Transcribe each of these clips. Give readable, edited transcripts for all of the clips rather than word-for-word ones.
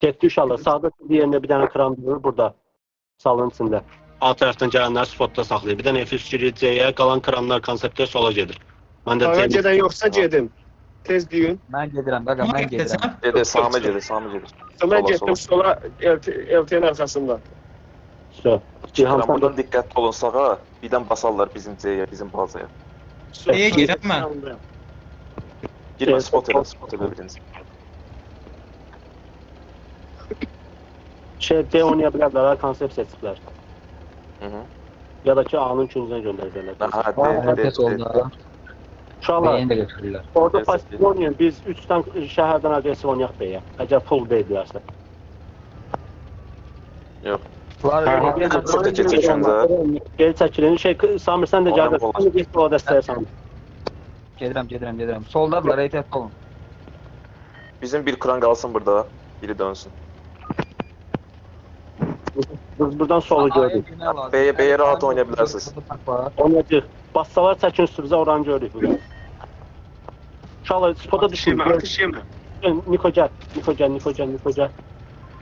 Getdi uşaqlar. Sağda yerində bir dənə kran durur burada. Salın içində. Alt tərəfdən gələnləri spotda saxlayır. Bir dənə F3 girir C-yə, qalan kranlar konseptlər sola gedir. Mən də Sağa C-yə gedən yoxsa gedim. Tez deyin. Mən gedirəm, qaqa, mən gedirəm. Gedir, Sami gedir, Sami gedir. Mən Sola, getdim sola LT'nin arxasında. So. Çıxıram, buradan diqqətli olun sağa. Birdən basarlar bizim C-yə, bizim bazaya. Neye girəm mən? Girmə, spot elə birinci. B oynaya bilərlər, konsept seçiblər. Hı-hı. Ya da ki A-nın üçüncüsünə göndərəcəklər. Herkes oldu. Uşaqlar, Beyin də götürürlər. orada pasif oynayın, biz 3-dən şəhərdən agresiv oynayaq B-yə. Əgər full B edilərsə. Yox. Bunlar Geri çəkilin. Samir sən də gəl. Sən də o dəstəyə Samir. gedirəm. Soldadılar, ehtiyatlı olun. Bizim bir kran qalsın burada, biri dönsün. Biz buradan solu gördük. B'yə rahat oynaya bilərsiniz. Oynayacaq. Bassalar çəkin üstümüzə, oranı görürük bugün. Uşaqlar, spoda düşün. Niko gəl.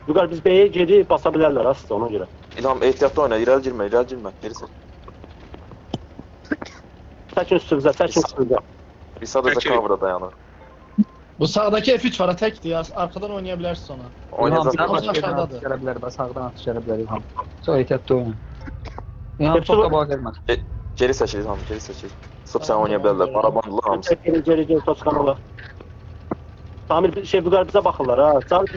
Vüqar, biz B'yə geri basa bilərlər aslında ona görə. İlham ehtiyatlı oyna, irəli girmə, geri çək. Çəkin üstümüzə. Bir sadəcə cover'a dayanır. Bu sağdaki F3 var, tekdir ya. Arkadan oynayabilirsin ona. Oynayacaq. Aşağıdadır. Sağdan atış gələ bilər İlham. Çox ehtiyatlı oyna. İlham çox qabağa gəlmə. Geri çəkil İlham, geri çəkil. Sırf sən oynaya bilərlər, barabandılar hamısı. Geri, Toskanova. Samir, Vüqar bizə baxırlar ha. Cavid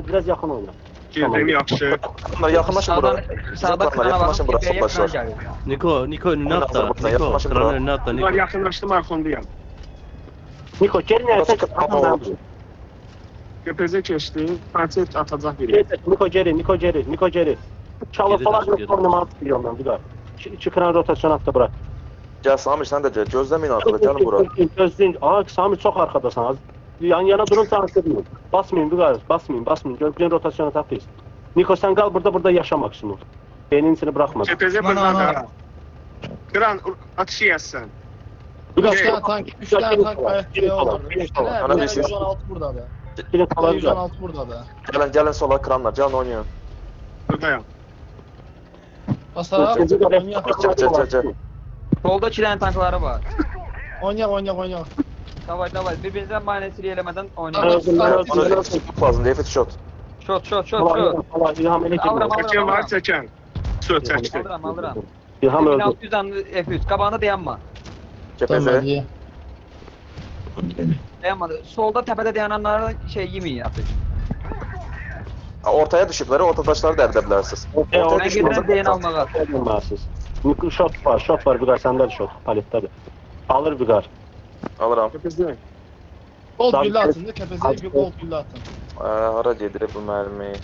biraz yaxın oyna. Girdim yaxşı. Bunlar yaxınlaşın bura. Sağda krana Yaxınlaşın bura, soldaşlar. Niko önüne atla. Niko kranın önüne atla. Bunlar Niko. yaxınlaşdım arxondayam. Niko, geri Burası nəyəsə kapalı oldu. Göpezə keçdi. Konsept atacaq biri. Niko geri. Çalı Geri falan dön. oynamaq istəyirəm mən Vüqar. İki kran rotasyon atda bura. Gəl Samir, sən də gəl. Gözləməyin arkada, gəlin bura. Gözləyin. Samir çox arxadasan az. Yana durun tanışdırmayın. Basmayın Vüqar, basmayın. Gözləyin rotasyonu tapıyız. Niko sən qal burada yaşa maksimum. Beynin içini bırakma. Göpezə buradan. Kran atışı yazsan. Üç tane tank ayakçıya olur. Ana bir 116 burada da. Birin kalan 116 burada da. Gəlin sola kranlar, gəlin oynayın. Buradayam. Basara Gəl. Solda 2 dənə tankları var. oynayak. Davay, bir-birinizdən minusiri eləmədən Ona oynayın. çıkıp lazım, defet shot. Shot. İlham elə Alıram. Çəkən var, çəkən. Söz çəkdi. Alıram. İlham öldü. 1600 tane F3, qabağını dayanma. Kepeze. Dayanmadı. Solda təpədə dayananları yemeyin atış. Ortaya düşüblər, ortadaşları dərdə bilərsiniz. Ben gedirəm deyin almağa. Niko shot var Vüqar, səndə də shot paletdədir. Alır Vüqar. Alıram. Göpezə. Gold gülle atın da tepesine bir gold gülle atın. Hara gedir bu mərmi?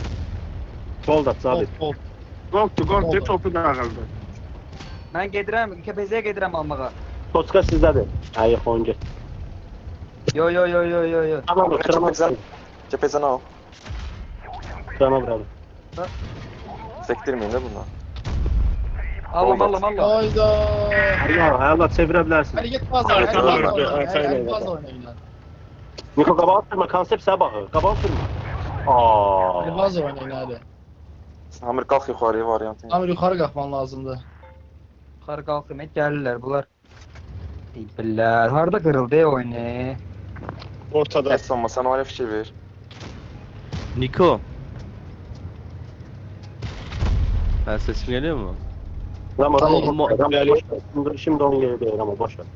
Gol da Zabit. Gold. Qoldu, topu dağıldı. Mən gedirəm, kəpəzəyə gedirəm almağa. Toçka sizdədir. Ay, yaxın get. Yo. Tamam, Kepezəni al. krana vuralım. Sektirməyin də bunlar. Allah. Hayda. Allah çevirə bilərsin. Hadi git fazla oyna. Hadi fazla oyna yine. Niko qabağa atırma, konsept sən baxır. Qabağa atırma. Hadi fazla oyna yine hadi. Samir qalx yuxarıya variantı. Amir yukarı kalkman lazımdı. Yuxarı qalxım, gəlirlər bunlar. Deyiblər, harda qırıldı oyunu? Ortada. Heç olma, sən oyuna fikir ver. Niko. Ben sesim geliyor mu? Şimdi onun yeri değil ama boş ver.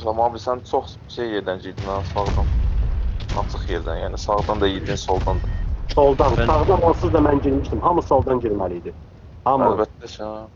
Amma abi sən çox yerdən girdin ha, sağdan. Açıq yerdən, yəni sağdan da girdin, soldan da. Soldan, sağdan onsuz da mən girmişdim. Hamı soldan girməliydi. Hamı. Əlbəttə sən.